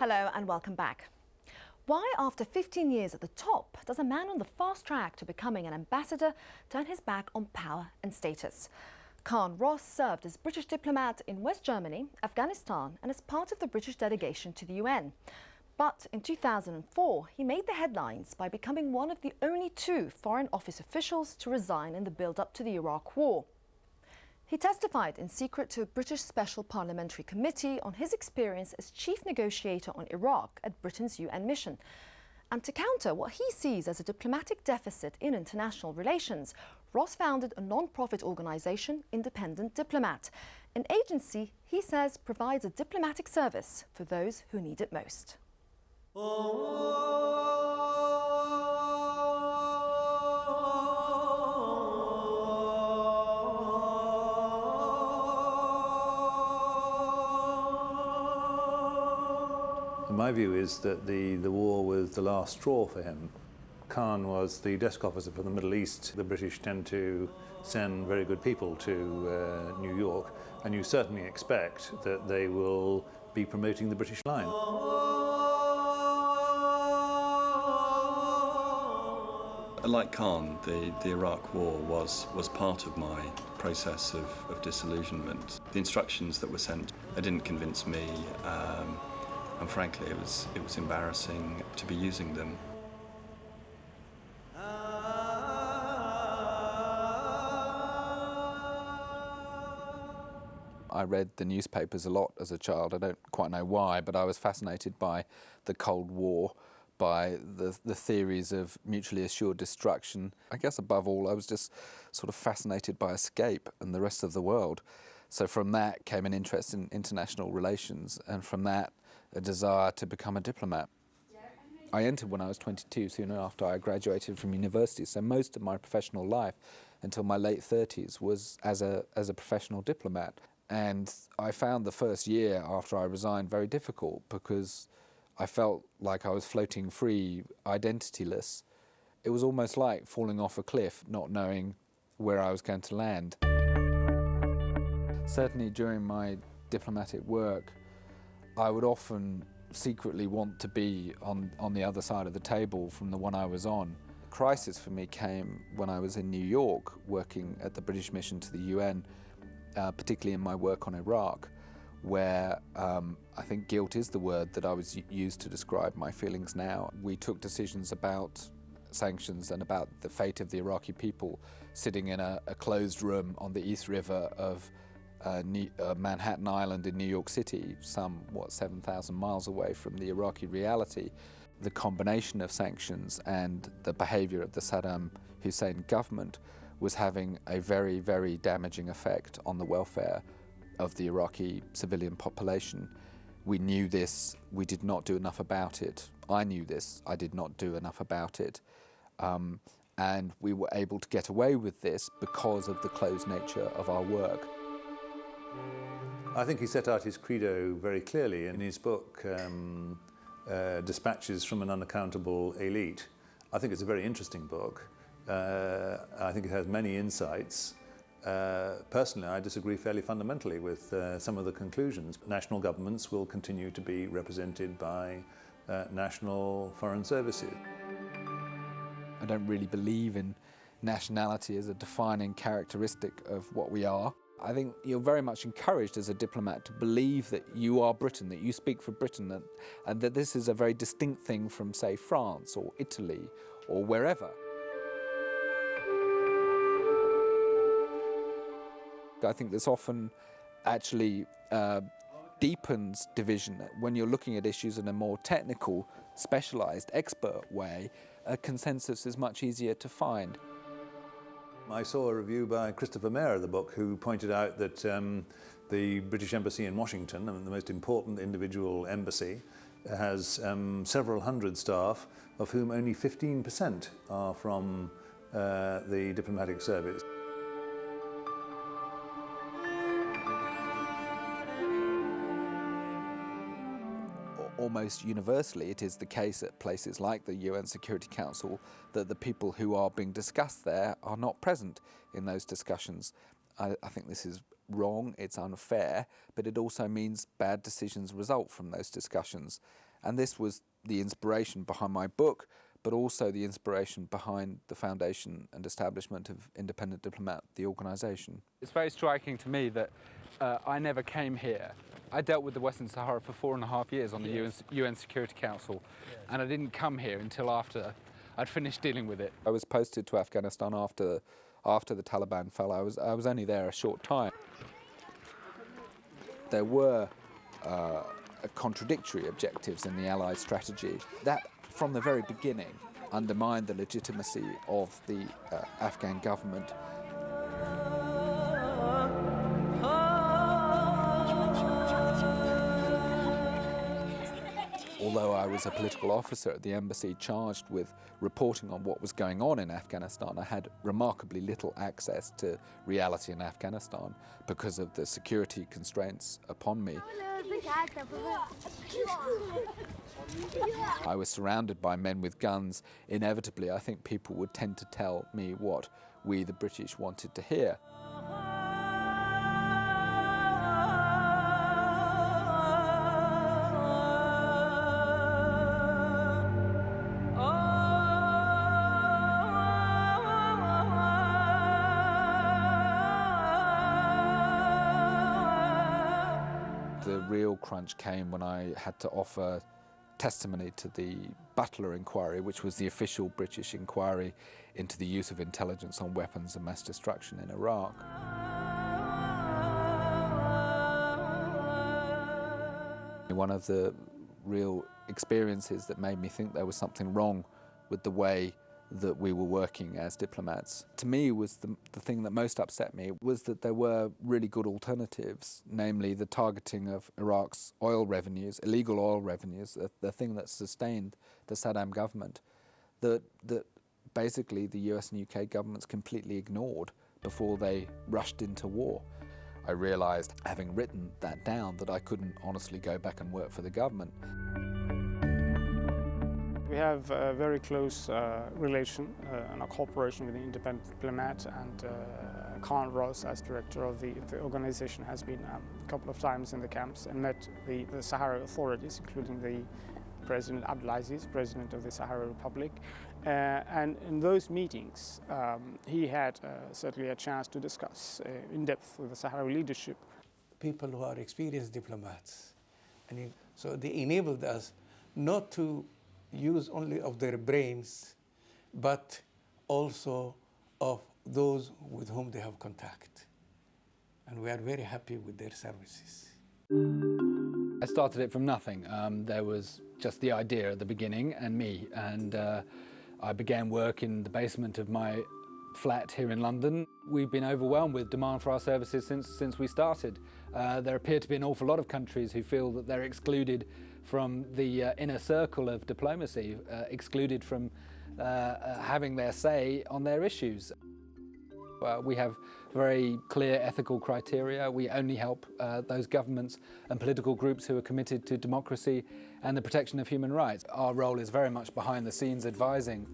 Hello and welcome back. Why, after 15 years at the top, does a man on the fast track to becoming an ambassador turn his back on power and status? Carne Ross served as British diplomat in West Germany, Afghanistan, and as part of the British delegation to the UN. But in 2004, he made the headlines by becoming one of the only 2 Foreign Office officials to resign in the build-up to the Iraq War. He testified in secret to a British Special Parliamentary Committee on his experience as chief negotiator on Iraq at Britain's UN mission. And to counter what he sees as a diplomatic deficit in international relations, Ross founded a non-profit organisation, Independent Diplomat, an agency he says provides a diplomatic service for those who need it most. My view is that the war was the last straw for him. Khan was the desk officer for the Middle East. The British tend to send very good people to New York, and you certainly expect that they will be promoting the British line. Like Khan, the Iraq War was part of my process of disillusionment. The instructions that were sent, they didn't convince me. And frankly, it was embarrassing to be using them. I read the newspapers a lot as a child. I don't quite know why, but I was fascinated by the Cold War, by the theories of mutually assured destruction. I guess above all, I was just sort of fascinated by escape and the rest of the world. So from that came an interest in international relations, and from that, a desire to become a diplomat. I entered when I was 22, soon after I graduated from university, so most of my professional life until my late 30s was as a professional diplomat. And I found the first year after I resigned very difficult because I felt like I was floating free, identityless. It was almost like falling off a cliff, not knowing where I was going to land. Certainly during my diplomatic work, I would often secretly want to be on the other side of the table from the one I was on. The crisis for me came when I was in New York working at the British mission to the UN, particularly in my work on Iraq, where I think guilt is the word that I was used to describe my feelings now. We took decisions about sanctions and about the fate of the Iraqi people sitting in a closed room on the East River of Manhattan Island in New York City, some, 7,000 miles away from the Iraqi reality. The combination of sanctions and the behavior of the Saddam Hussein government was having a very, very damaging effect on the welfare of the Iraqi civilian population. We knew this, we did not do enough about it. I knew this, I did not do enough about it. And we were able to get away with this because of the closed nature of our work. I think he set out his credo very clearly in his book, Dispatches from an Unaccountable Elite. I think it's a very interesting book. I think it has many insights. Personally, I disagree fairly fundamentally with some of the conclusions. National governments will continue to be represented by national foreign services. I don't really believe in nationality as a defining characteristic of what we are. I think you're very much encouraged as a diplomat to believe that you are Britain, that you speak for Britain, and that this is a very distinct thing from, say, France or Italy or wherever. I think this often actually deepens division. When you're looking at issues in a more technical, specialised, expert way, a consensus is much easier to find. I saw a review by Christopher Mayer of the book, who pointed out that the British Embassy in Washington, the most important individual embassy, has several hundred staff, of whom only 15% are from the diplomatic service. Almost universally, it is the case at places like the UN Security Council that the people who are being discussed there are not present in those discussions. I think this is wrong, it's unfair, but it also means bad decisions result from those discussions. And this was the inspiration behind my book, but also the inspiration behind the foundation and establishment of Independent Diplomat, the organisation. It's very striking to me that I never came here. I dealt with the Western Sahara for 4.5 years on the UN Security Council, and I didn't come here until after I'd finished dealing with it. I was posted to Afghanistan after the Taliban fell. I was only there a short time. There were contradictory objectives in the Allied strategy that, from the very beginning, undermined the legitimacy of the Afghan government. Although I was a political officer at the embassy charged with reporting on what was going on in Afghanistan, I had remarkably little access to reality in Afghanistan because of the security constraints upon me. I was surrounded by men with guns. Inevitably, I think people would tend to tell me what we, the British, wanted to hear. The real crunch came when I had to offer testimony to the Butler inquiry, which was the official British inquiry into the use of intelligence on weapons of mass destruction in Iraq. One of the real experiences that made me think there was something wrong with the way that we were working as diplomats, to me, was the thing that most upset me, was that there were really good alternatives, namely the targeting of Iraq's oil revenues, illegal oil revenues, the thing that sustained the Saddam government, that basically the US and UK governments completely ignored before they rushed into war. I realised, having written that down, that I couldn't honestly go back and work for the government. We have a very close relation and a cooperation with the Independent Diplomat, and Carne Ross, as director of the organization, has been a couple of times in the camps and met the Sahara authorities, including the President Abdelaziz, President of the Sahara Republic. And in those meetings, he had certainly a chance to discuss in depth with the Sahrawi leadership. People who are experienced diplomats, and so they enabled us not to use only of their brains, but also of those with whom they have contact. And we are very happy with their services. I started it from nothing. There was just the idea at the beginning and me, and I began work in the basement of my flat here in London. We've been overwhelmed with demand for our services since we started. There appear to be an awful lot of countries who feel that they're excluded from the inner circle of diplomacy, excluded from having their say on their issues. We have very clear ethical criteria. We only help those governments and political groups who are committed to democracy and the protection of human rights. Our role is very much behind the scenes advising.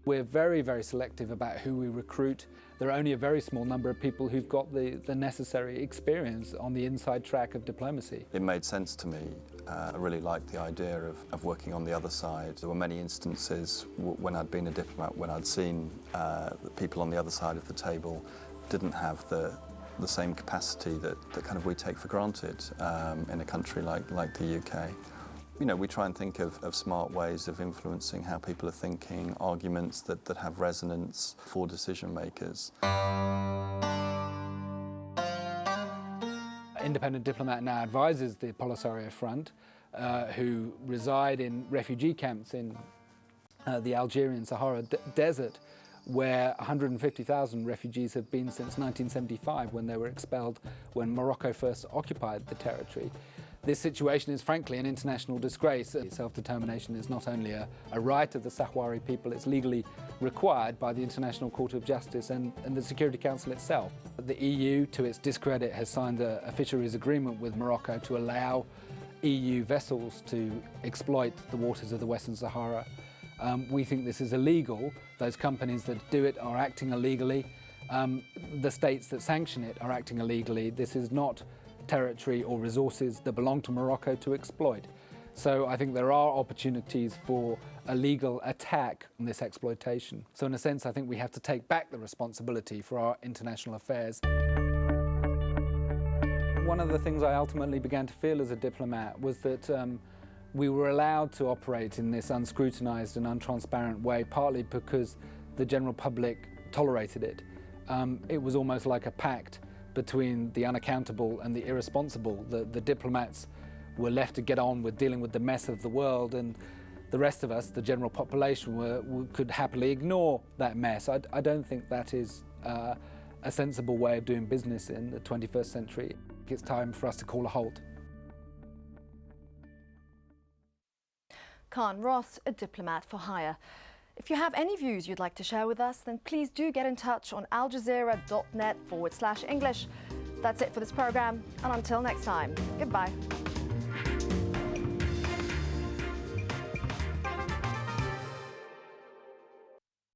We're very, very selective about who we recruit. There are only a very small number of people who've got the necessary experience on the inside track of diplomacy. It made sense to me. I really liked the idea of working on the other side. There were many instances when I'd been a diplomat, when I'd seen people on the other side of the table didn't have the same capacity that kind of we take for granted in a country like the UK. You know, we try and think of smart ways of influencing how people are thinking, arguments that have resonance for decision makers. Independent Diplomat now advises the Polisario Front, who reside in refugee camps in the Algerian Sahara Desert, where 150,000 refugees have been since 1975, when they were expelled when Morocco first occupied the territory. This situation is frankly an international disgrace. Self-determination is not only a right of the Sahrawi people, it's legally required by the International Court of Justice and the Security Council itself. The EU, to its discredit, has signed a fisheries agreement with Morocco to allow EU vessels to exploit the waters of the Western Sahara. We think this is illegal. Those companies that do it are acting illegally. The states that sanction it are acting illegally. This is not territory or resources that belong to Morocco to exploit. So I think there are opportunities for a legal attack on this exploitation. So in a sense, I think we have to take back the responsibility for our international affairs. One of the things I ultimately began to feel as a diplomat was that we were allowed to operate in this unscrutinized and untransparent way, partly because the general public tolerated it. It was almost like a pact between the unaccountable and the irresponsible. The diplomats were left to get on with dealing with the mess of the world, and the rest of us, the general population, could happily ignore that mess. I don't think that is a sensible way of doing business in the 21st century. It's time for us to call a halt. Carne Ross, a diplomat for hire. If you have any views you'd like to share with us, then please do get in touch on aljazeera.net/English. That's it for this programme, and until next time, goodbye.